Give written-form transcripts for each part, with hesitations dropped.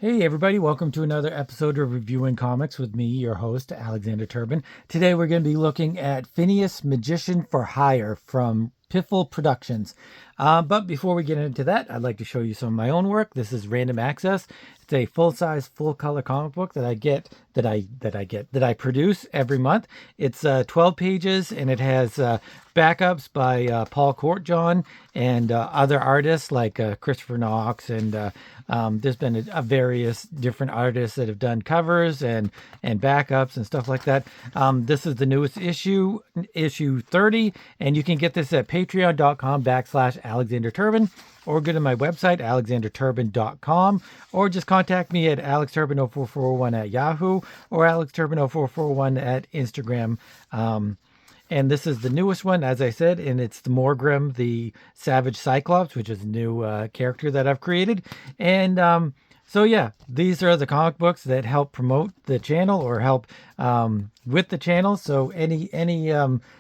Hey everybody, welcome to another episode of Reviewing Comics with me, your host, Alexander Turbin. Today we're going to be looking at Phineus, Magician for Hire from Piffle Productions. But before we get into that, I'd like to show you some of my own work. This is Random Access. It's a full-size, full-color comic book that I produce every month. It's 12 pages, and it has backups by Paul Courtjohn and other artists like Christopher Knox, and there's been a various different artists that have done covers and backups and stuff like that. This is the newest issue 30, and you can get this at patreon.com/Alexander Turbin, or go to my website, alexanderturbin.com, or just contact me at alexturbin0441 at Yahoo, or alexturbin0441 at Instagram. And this is the newest one, as I said, and it's the Morgrim, the Savage Cyclops, which is a new character that I've created. And so, yeah, these are the comic books that help promote the channel or help with the channel. So any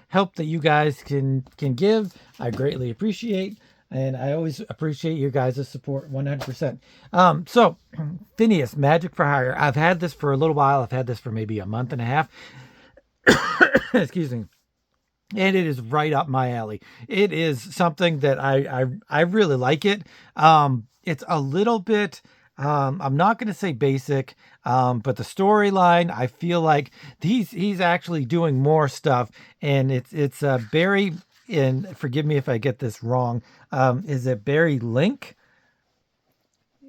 help that you guys can give, I greatly appreciate. And I always appreciate you guys' support 100%. So, Phineus, Magic for Hire. I've had this for a little while. I've had this for maybe a month and a half. Excuse me. And it is right up my alley. It is something that I really like it. It's a little bit, I'm not going to say basic, but the storyline, I feel like he's actually doing more stuff. And it's Barry, and forgive me if I get this wrong. Is it Barry Linck?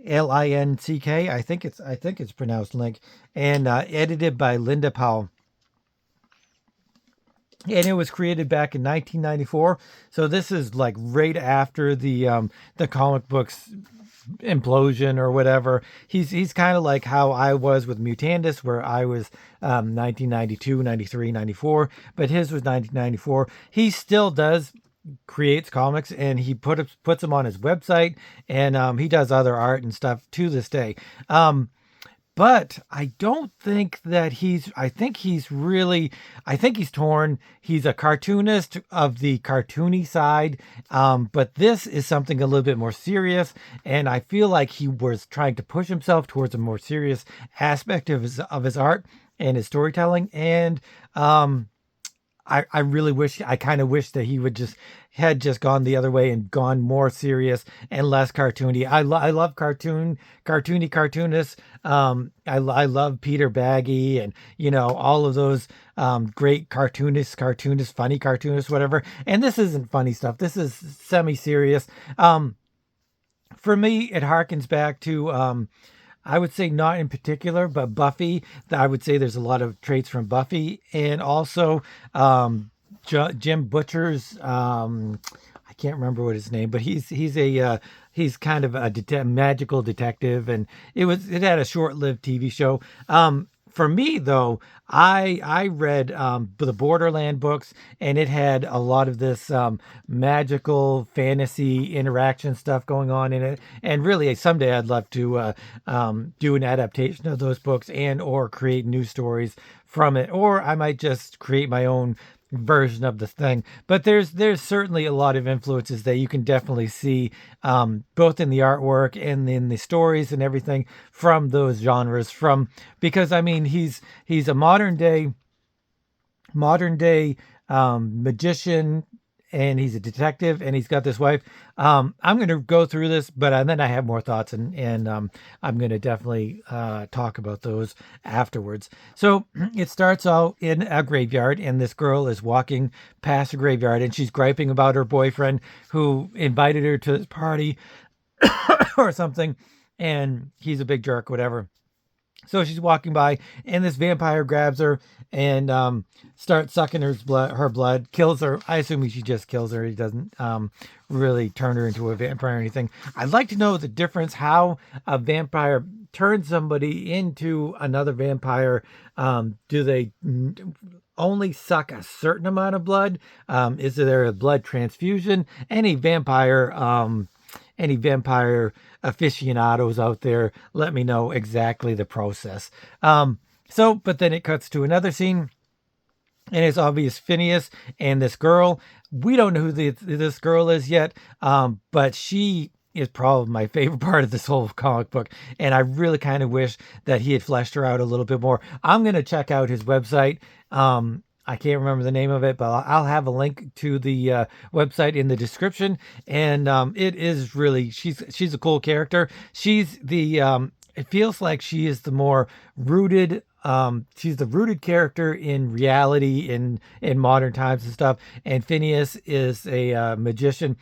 Linck. I think it's pronounced Link, and edited by Linda Powell. And it was created back in 1994. So this is like right after the comic books implosion or whatever. He's kind of like how I was with Mutandis, where I was 1992, 93, 94, but his was 1994. He still creates comics, and he puts them on his website, and he does other art and stuff to this day. But I don't think that I think he's torn. He's a cartoonist of the cartoony side. But this is something a little bit more serious. And I feel like he was trying to push himself towards a more serious aspect of his art and his storytelling. And, I kind of wish that he had just gone the other way and gone more serious and less cartoony. I love cartoony cartoonists. I love Peter Baggy and, all of those, great cartoonists, funny cartoonists, whatever. And this isn't funny stuff. This is semi-serious. For me, it harkens back to, I would say not in particular, but Buffy. I would say there's a lot of traits from Buffy, and also Jim Butcher's. I can't remember what his name, but he's kind of a magical detective, and it had a short-lived TV show. For me, though, I read the Borderland books, and it had a lot of this magical fantasy interaction stuff going on in it. And really, someday I'd love to do an adaptation of those books or create new stories from it. Or I might just create my own version of the thing. But there's certainly a lot of influences that you can definitely see, both in the artwork and in the stories and everything from those genres. Because I mean, he's a modern day magician, and he's a detective, and he's got this wife. I'm going to go through this, but then I have more thoughts, and I'm going to definitely talk about those afterwards. So it starts out in a graveyard, and this girl is walking past a graveyard, and she's griping about her boyfriend who invited her to this party or something, and he's a big jerk, whatever. So she's walking by, and this vampire grabs her and starts sucking her blood, kills her. I assume she just kills her. He doesn't really turn her into a vampire or anything. I'd like to know the difference, how a vampire turns somebody into another vampire. Do they only suck a certain amount of blood? Is there a blood transfusion? Any vampire aficionados out there, let me know exactly the process. But then it cuts to another scene, and it's obvious Phineus and this girl. We don't know who this girl is yet, but she is probably my favorite part of this whole comic book. And I really kind of wish that he had fleshed her out a little bit more. I'm going to check out his website. I can't remember the name of it, but I'll have a link to the website in the description. And it is really, she's a cool character. She's the, it feels like she is the more rooted, she's the rooted character in reality in modern times and stuff. And Phineus is a magician.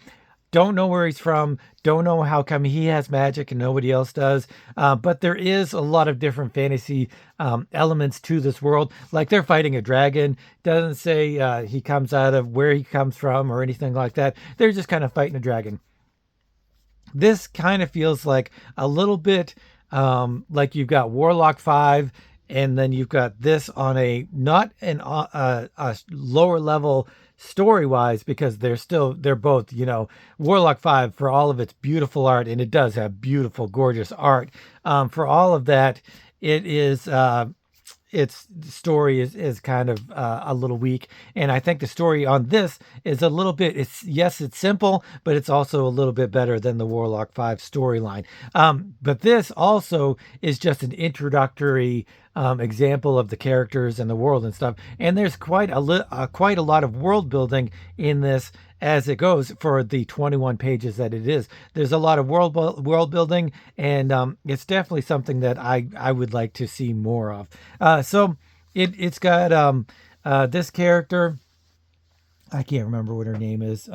Don't know where he's from. Don't know how come he has magic and nobody else does. But there is a lot of different fantasy elements to this world. Like they're fighting a dragon. Doesn't say he comes out of where he comes from or anything like that. They're just kind of fighting a dragon. This kind of feels like a little bit like you've got Warlock 5, and then you've got this on a not a lower level story wise, because they're both, Warlock 5, for all of its beautiful art, and it does have beautiful, gorgeous art. For all of that, it is its story is kind of a little weak, and I think the story on this is a little bit, it's simple, but it's also a little bit better than the Warlock 5 storyline. But this also is just an introductory example of the characters and the world and stuff, and there's quite a lot of world building in this as it goes for the 21 pages that it is. There's a lot of world building, and it's definitely something that I would like to see more of. So it's got this character. I can't remember what her name is.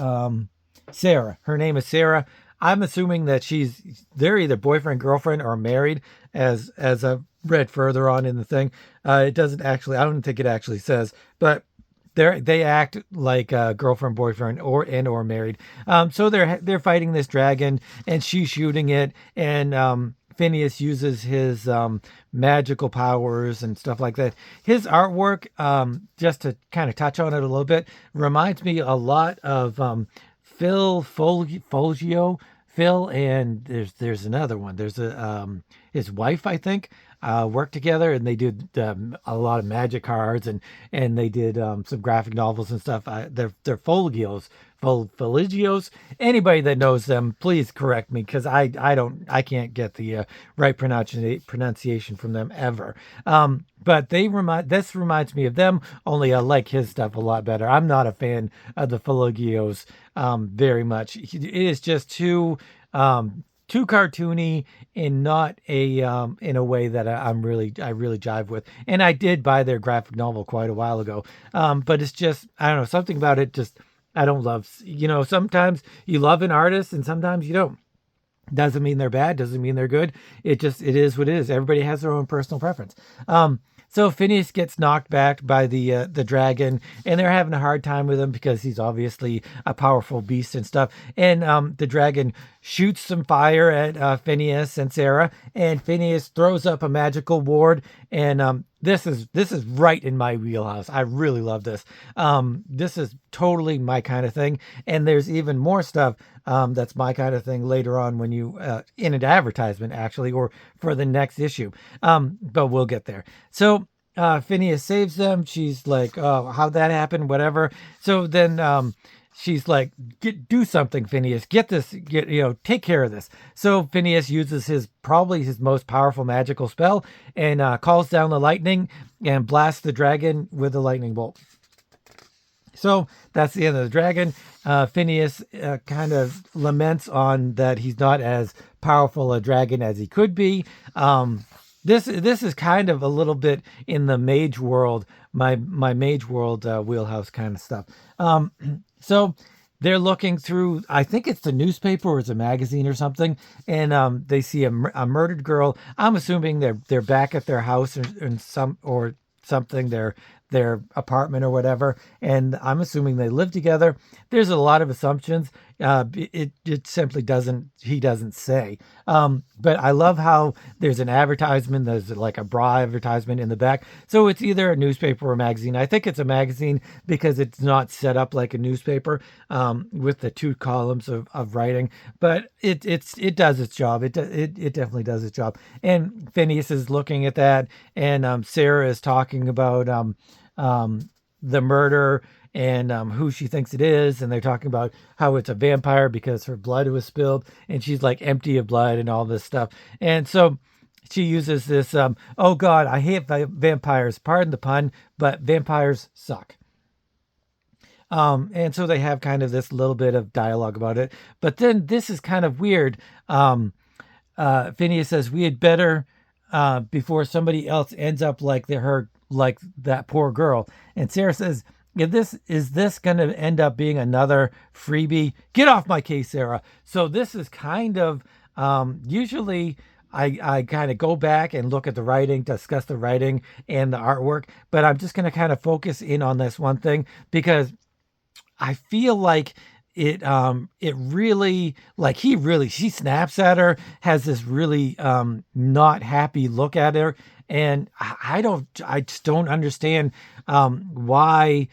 Sarah. Her name is Sarah. I'm assuming that they're either boyfriend, girlfriend, or married, as I've read further on in the thing. It doesn't actually, I don't think it actually says, but they act like girlfriend, boyfriend, or married. So they're fighting this dragon, and she's shooting it, and Phineus uses his magical powers and stuff like that. His artwork, just to kind of touch on it a little bit, reminds me a lot of Phil Folgio. Phil, and there's another one. There's his wife, I think, worked together, and they did a lot of magic cards, and they did some graphic novels and stuff. They're Folgios. Anybody that knows them, please correct me, because I can't get the right pronunciation from them ever. But this reminds me of them, only I like his stuff a lot better. I'm not a fan of the Folgios very much. It is just too cartoony, and not in a way that I really jive with. And I did buy their graphic novel quite a while ago. But it's just, I don't know, something about it just I don't love. Sometimes you love an artist and sometimes you don't. Doesn't mean they're bad. Doesn't mean they're good. It is what it is. Everybody has their own personal preference. So Phineus gets knocked back by the dragon, and they're having a hard time with him because he's obviously a powerful beast and stuff. And the dragon shoots some fire at Phineus and Sarah, and Phineus throws up a magical ward. And this is right in my wheelhouse. I really love this. This is totally my kind of thing. And there's even more stuff that's my kind of thing later on when you in an advertisement, actually, or for the next issue. But we'll get there. So Phineus saves them. She's like, oh, how'd that happen? Whatever. So then she's like, do something, Phineus. Take care of this. So Phineus uses probably his most powerful magical spell, and calls down the lightning and blasts the dragon with a lightning bolt. So that's the end of the dragon. Phineus kind of laments on that he's not as powerful a dragon as he could be. This is kind of a little bit in the mage world, my mage world wheelhouse kind of stuff. So they're looking through, I think it's the newspaper or it's a magazine or something, and they see a murdered girl. I'm assuming they're back at their house or something, their apartment or whatever, and I'm assuming they live together. There's a lot of assumptions. It simply he doesn't say. But I love how there's an advertisement. There's like a bra advertisement in the back. So it's either a newspaper or a magazine. I think it's a magazine because it's not set up like a newspaper with the two columns of writing. But it does its job. It definitely does its job. And Phineus is looking at that, and Sarah is talking about the murder, and who she thinks it is, and they're talking about how it's a vampire because her blood was spilled, and she's like empty of blood and all this stuff. And so she uses this, oh God, I hate vampires. Pardon the pun, but vampires suck. And so they have kind of this little bit of dialogue about it. But then this is kind of weird. Phineas says, we had better, before somebody else ends up like like that poor girl. And Sarah says, is this going to end up being another freebie? Get off my case, Sarah. So this is kind of, usually I kind of go back and look at the writing, discuss the writing and the artwork, but I'm just going to kind of focus in on this one thing because I feel like it really, like she snaps at her, has this really not happy look at her, and I just don't understand why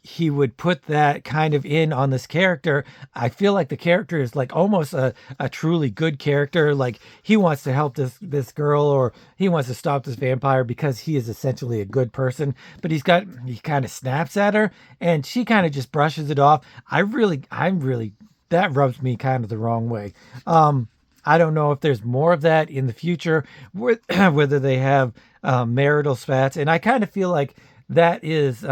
he would put that kind of in on this character. I feel like the character is like almost a truly good character. Like he wants to help this girl, or he wants to stop this vampire because he is essentially a good person, but he kind of snaps at her and she kind of just brushes it off. I'm really, that rubs me kind of the wrong way. I don't know if there's more of that in the future, whether they have marital spats. And I kind of feel like that is,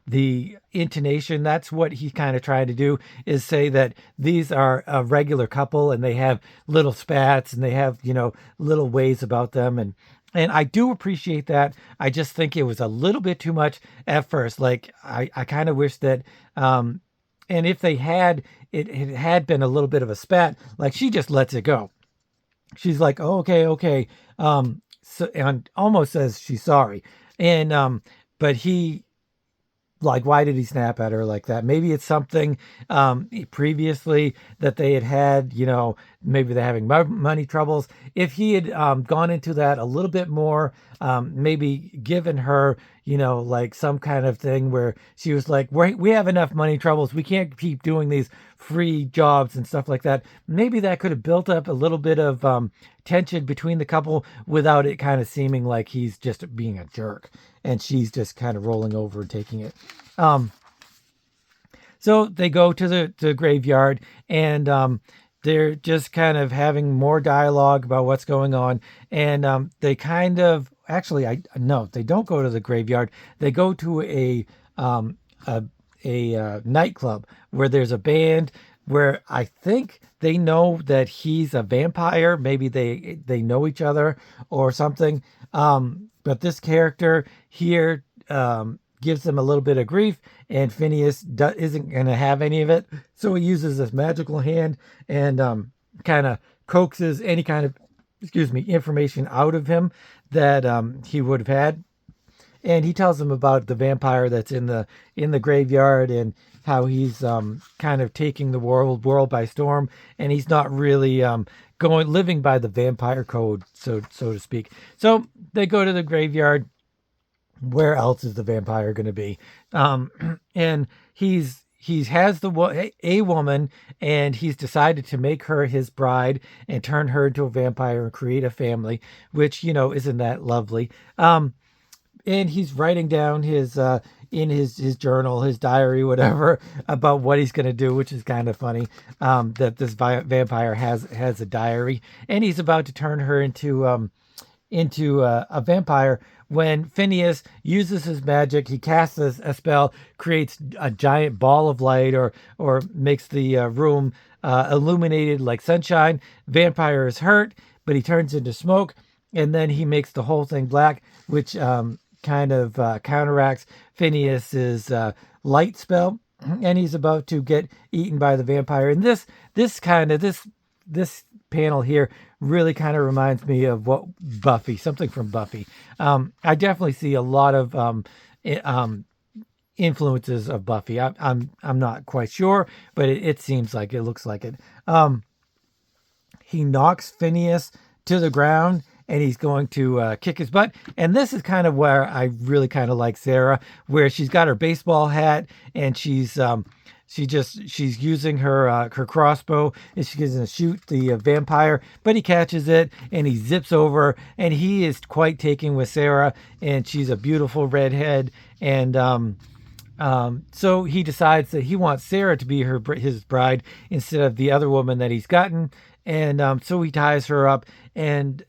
the intonation, that's what he kind of tried to do, is say that these are a regular couple and they have little spats and they have, little ways about them. And I do appreciate that. I just think it was a little bit too much at first. Like I kind of wish that, and if they had, it had been a little bit of a spat, like she just lets it go. She's like, oh, okay. So, and almost says she's sorry. And, but he, like, why did he snap at her like that? Maybe it's something previously that they had, maybe they're having money troubles. If he had gone into that a little bit more, maybe given her, like some kind of thing where she was like, we have enough money troubles. We can't keep doing these free jobs and stuff like that. Maybe that could have built up a little bit of tension between the couple without it kind of seeming like he's just being a jerk and she's just kind of rolling over and taking it. So they go to the graveyard and they're just kind of having more dialogue about what's going on. And they kind of, actually, no, they don't go to the graveyard. They go to a nightclub where there's a band where I think they know that he's a vampire. Maybe they know each other or something. But this character here gives them a little bit of grief, and Phineas isn't going to have any of it. So he uses this magical hand and kind of coaxes any kind of, information out of him that he would have had. And he tells them about the vampire that's in the graveyard and how he's kind of taking the world by storm, and he's not really living by the vampire code, so to speak. So they go to the graveyard. Where else is the vampire going to be? And he has a woman, and he's decided to make her his bride and turn her into a vampire and create a family, which, isn't that lovely? And he's writing down his in his journal, his diary, whatever, about what he's going to do, which is kind of funny, that this vampire has a diary, and he's about to turn her into a vampire when Phineas uses his magic. He casts a spell, creates a giant ball of light, or makes the room illuminated like sunshine. Vampire is hurt, but he turns into smoke, and then he makes the whole thing black, which kind of counteracts Phineas's light spell, and he's about to get eaten by the vampire. And this panel here really kind of reminds me of something from Buffy. I definitely see a lot of influences of Buffy. I'm not quite sure, but it seems like it looks like it. He knocks Phineas to the ground, and he's going to kick his butt. And this is kind of where I really kind of like Sarah, where she's got her baseball hat and she's using her crossbow, and she's going to shoot the vampire, but he catches it and he zips over, and he is quite taken with Sarah, and she's a beautiful redhead, and So he decides that he wants Sarah to be his bride instead of the other woman that he's gotten, and so he ties her up, and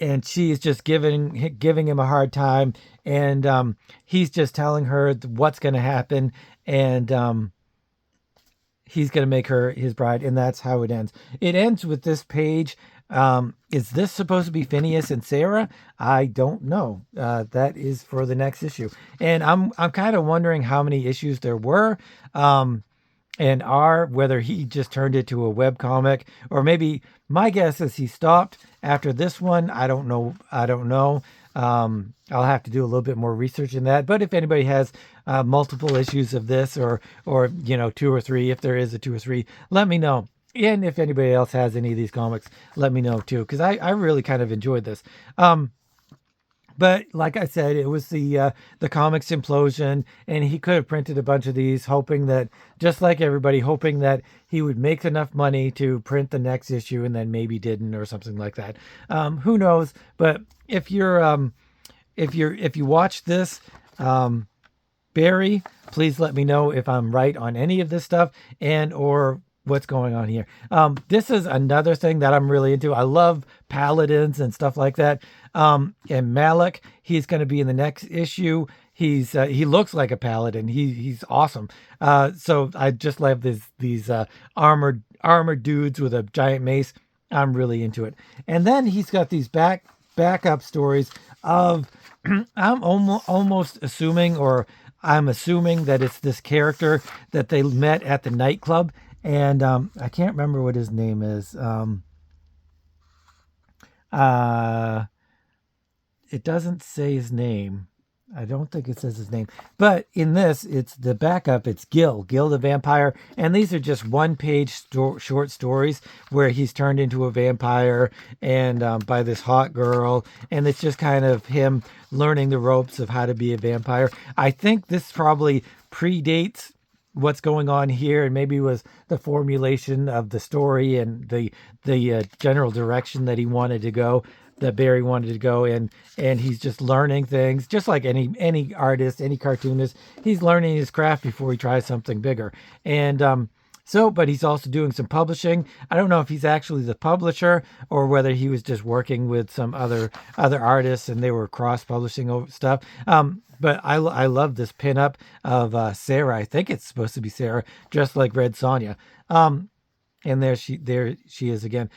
and she is just giving him a hard time, and he's just telling her what's going to happen, and he's going to make her his bride, and that's how it ends. It ends with this page. Is this supposed to be Phineus and Sarah? I don't know. That is for the next issue, and I'm kind of wondering how many issues there were, and whether he just turned it to a web comic, or maybe my guess is he stopped after this one. I don't know. I'll have to do a little bit more research in that. But if anybody has multiple issues of this, or 2 or 3, if there is a 2 or 3, let me know. And if anybody else has any of these comics, let me know too, because I really kind of enjoyed this. But like I said, it was the comics implosion, and he could have printed a bunch of these, hoping that, just like everybody, hoping that he would make enough money to print the next issue, and then maybe didn't, or something like that. Who knows? But if you watch this, Barry, please let me know if I'm right on any of this stuff, and or what's going on here. This is another thing that I'm really into. I love paladins and stuff like that. And Malik, he's going to be in the next issue. He looks like a paladin. He's awesome. So I just love these armored dudes with a giant mace. I'm really into it. And then he's got these backup stories of I'm almost assuming, or I'm assuming that it's this character that they met at the nightclub. And I can't remember what his name is. It doesn't say his name. I don't think it says his name. But in this, it's the backup. It's Gil the vampire. And these are just one-page short stories where he's turned into a vampire, and by this hot girl. And it's just kind of him learning the ropes of how to be a vampire. I think this probably predates what's going on here, and maybe was the formulation of the story and the general direction that he wanted to go, that Barry wanted to go in, and he's just learning things, just like any artist, any cartoonist. He's learning his craft before he tries something bigger. And but he's also doing some publishing. I don't know if he's actually the publisher, or whether he was just working with some other artists and they were cross-publishing stuff. But I love this pinup of Sarah. I think it's supposed to be Sarah, just like Red Sonja. And there she is again.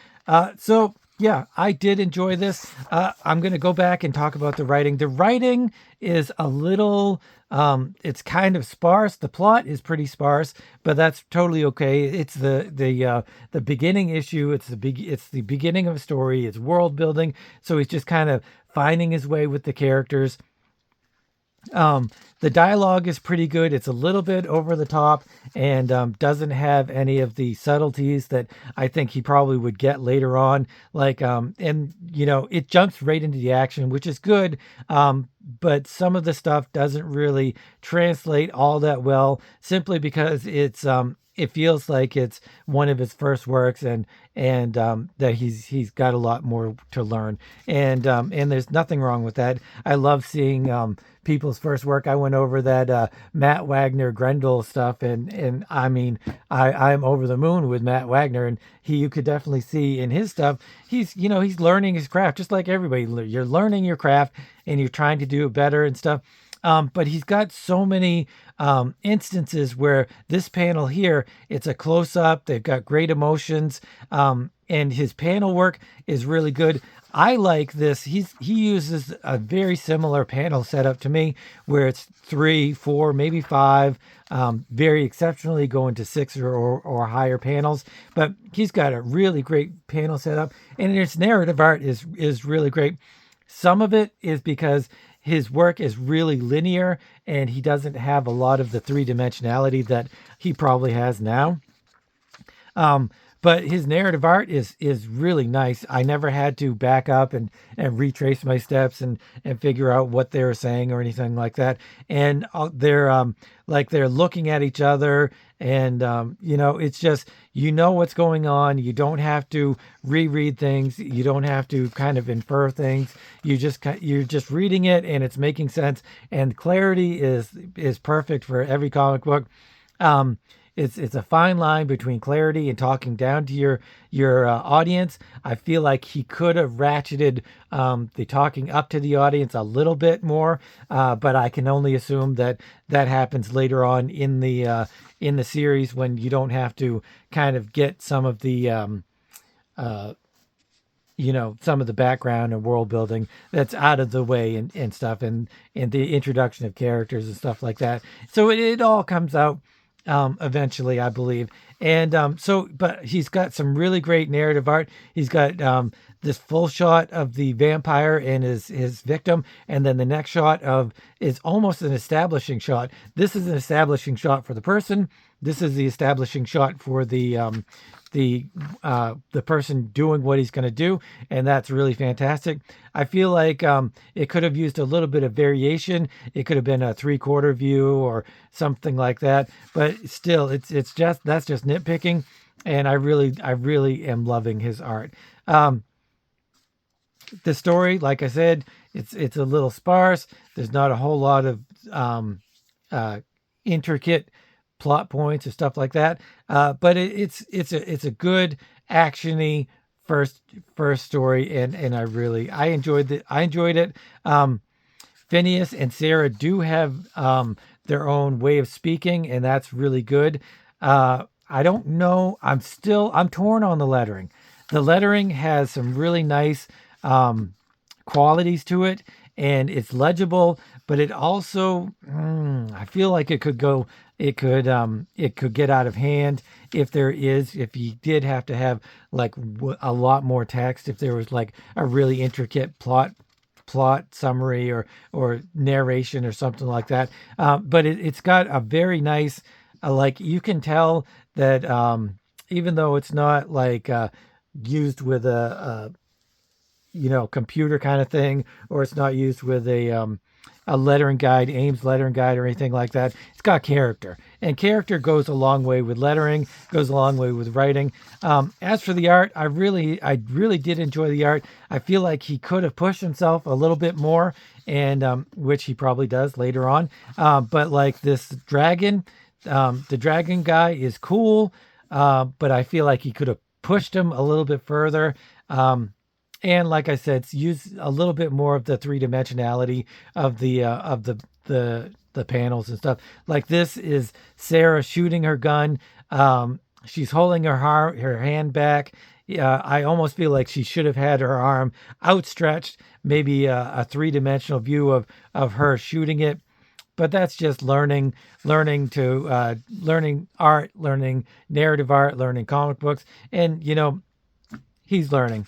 So yeah, I did enjoy this. I'm going to go back and talk about the writing. The writing is a little, it's kind of sparse. The plot is pretty sparse, but that's totally okay. It's the beginning issue. It's the beginning of a story. It's world building. So he's just kind of finding his way with the characters. The dialogue is pretty good. It's a little bit over the top, and doesn't have any of the subtleties that I think he probably would get later on. Like, and it jumps right into the action, which is good. But some of the stuff doesn't really translate all that well, simply because it feels like it's one of his first works, and that he's got a lot more to learn, and there's nothing wrong with that. I love seeing people's first work. I went over that Matt Wagner Grendel stuff, and I mean, I'm over the moon with Matt Wagner, and you could definitely see in his stuff, he's learning his craft, just like everybody. You're learning your craft, and you're trying to do it better and stuff. But he's got so many instances where this panel here, it's a close-up. They've got great emotions, and his panel work is really good. I like this. He uses a very similar panel setup to me, where it's 3, 4, maybe 5, very exceptionally going to 6 or higher panels. But he's got a really great panel setup, and his narrative art is really great. Some of it is because his work is really linear, and he doesn't have a lot of the three-dimensionality that he probably has now. but his narrative art is really nice. I never had to back up and retrace my steps and figure out what they were saying or anything like that. And they're like they're looking at each other, and it's just what's going on. You don't have to reread things. You don't have to kind of infer things. You're just reading it, and it's making sense. And clarity is perfect for every comic book. Um, it's a fine line between clarity and talking down to your audience. I feel like he could have ratcheted the talking up to the audience a little bit more, but I can only assume that happens later on in the series, when you don't have to kind of get some of the some of the background and world building that's out of the way, and stuff, and the introduction of characters and stuff like that. So it all comes out eventually, I believe. And but he's got some really great narrative art. He's got this full shot of the vampire and his victim, and then the next shot is almost an establishing shot. This is an establishing shot for the person. This is the establishing shot for the person doing what he's going to do, and that's really fantastic. I feel like it could have used a little bit of variation. It could have been a 3/4 view or something like that, but still, that's just nitpicking, and I really am loving his art. The story, like I said, it's a little sparse. There's not a whole lot of intricate plot points or stuff like that. But it's a good actiony first story, and I enjoyed it. Phineus and Sarah do have their own way of speaking, and that's really good. I don't know. I'm torn on the lettering. The lettering has some really nice qualities to it, and it's legible, but it also I feel like it could get out of hand if you did have to have like a lot more text, if there was like a really intricate plot summary or narration or something like that. But it's got a very nice like, you can tell that even though it's not like used with a computer kind of thing, or it's not used with a lettering guide, Ames lettering guide, or anything like that. It's got character, and character goes a long way with lettering, goes a long way with writing. As for the art, I really did enjoy the art. I feel like he could have pushed himself a little bit more, and which he probably does later on. But like this dragon, the dragon guy is cool, but I feel like he could have pushed him a little bit further. And like I said, use a little bit more of the three-dimensionality of the panels and stuff. Like, this is Sarah shooting her gun. She's holding her hand back. I almost feel like she should have had her arm outstretched, maybe a three-dimensional view of her shooting it. But that's just learning art, learning narrative art, learning comic books, and he's learning.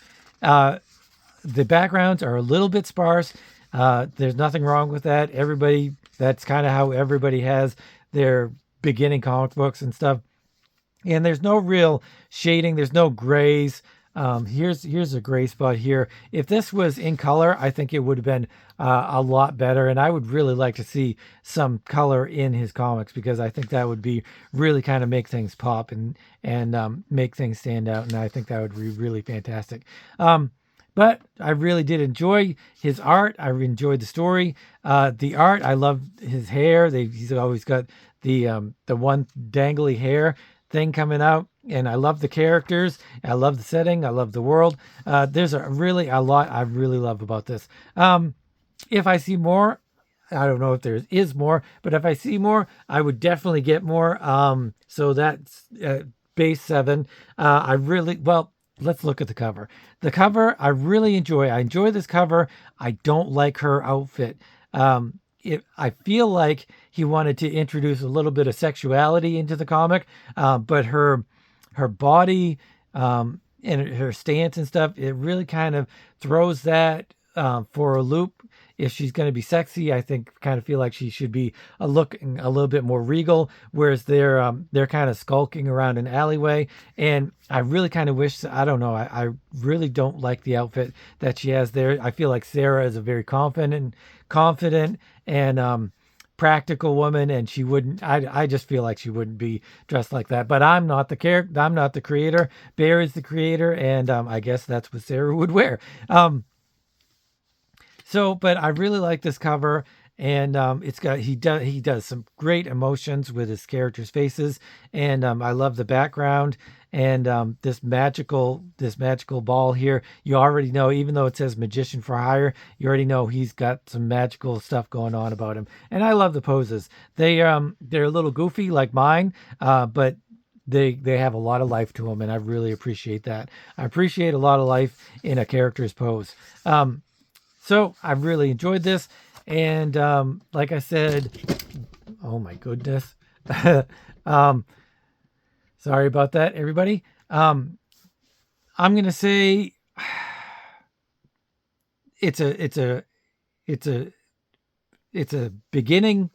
The backgrounds are a little bit sparse. There's nothing wrong with that. That's kind of how everybody has their beginning comic books and stuff. And there's no real shading. There's no grays. Here's a gray spot here. If this was in color, I think it would have been a lot better. And I would really like to see some color in his comics, because I think that would be really kind of make things pop and make things stand out. And I think that would be really fantastic. But I really did enjoy his art. I enjoyed the story. The art, I love his hair. He's always got the one dangly hair thing coming out. And I love the characters. I love the setting. I love the world. There's a lot I really love about this. If I see more, I don't know if there is more, but if I see more, I would definitely get more. So that's base 7. Let's look at the cover. The cover, I really enjoy. I enjoy this cover. I don't like her outfit. I feel like he wanted to introduce a little bit of sexuality into the comic, but her body and her stance and stuff, it really kind of throws that for a loop. if she's going to be sexy, I think kind of feel like she should be looking a little bit more regal, whereas they're kind of skulking around an alleyway. And I really kind of wish, I don't know, I really don't like the outfit that she has there. I feel like Sarah is a very confident and practical woman, and she wouldn't, I just feel like she wouldn't be dressed like that. But I'm not the character, I'm not the creator. Barry's the creator, and I guess that's what Sarah would wear. But I really like this cover, and it's got, he does some great emotions with his characters' faces, and I love the background, and this magical ball here. You already know, even though it says magician for hire, you already know he's got some magical stuff going on about him. And I love the poses. They're a little goofy like mine, but they have a lot of life to them, and I really appreciate that. I appreciate a lot of life in a character's pose. So I really enjoyed this, and like I said, oh my goodness, sorry about that, everybody. I'm gonna say it's a beginning,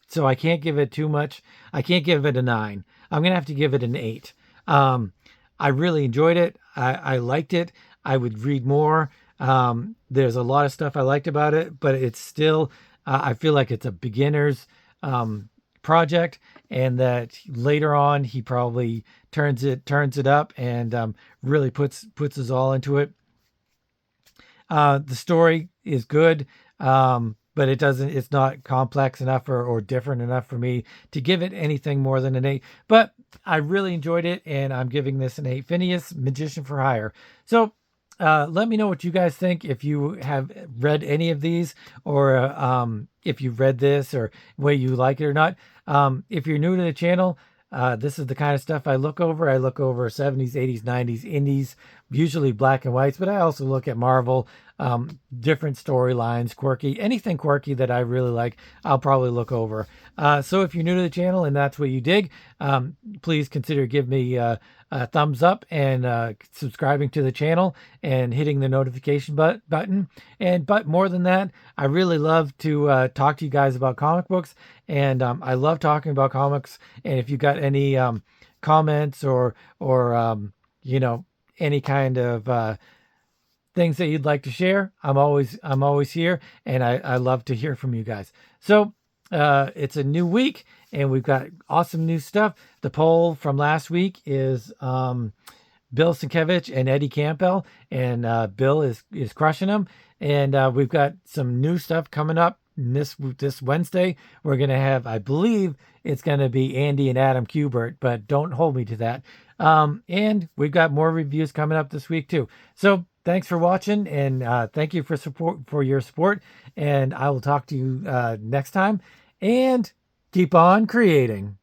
so I can't give it too much. I can't give it a 9. I'm gonna have to give it an 8. I really enjoyed it. I liked it. I would read more. There's a lot of stuff I liked about it, but it's still, I feel like it's a beginner's project, and that later on he probably turns it up and really puts his all into it. The story is good, but it's not complex enough or different enough for me to give it anything more than an 8. But I really enjoyed it, and I'm giving this an 8. Phineus, Magician for Hire. So let me know what you guys think, if you have read any of these, or if you've read this, or whether you like it or not. If you're new to the channel, this is the kind of stuff I look over. I look over 70s, 80s, 90s, indies, usually black and whites, but I also look at Marvel, different storylines, anything quirky that I really like, I'll probably look over. So if you're new to the channel and that's what you dig, please consider give me a thumbs up and subscribing to the channel and hitting the notification button. But more than that, I really love to talk to you guys about comic books, and I love talking about comics. And if you got any comments or any kind of things that you'd like to share, I'm always here, and I love to hear from you guys. So it's a new week, and we've got awesome new stuff. The poll from last week is Bill Sienkiewicz and Eddie Campbell, and Bill is crushing them. And we've got some new stuff coming up this Wednesday. We're gonna have, I believe it's gonna be Andy and Adam Kubert, but don't hold me to that. And we've got more reviews coming up this week too. So thanks for watching, and thank you for your support. And I will talk to you next time. And keep on creating.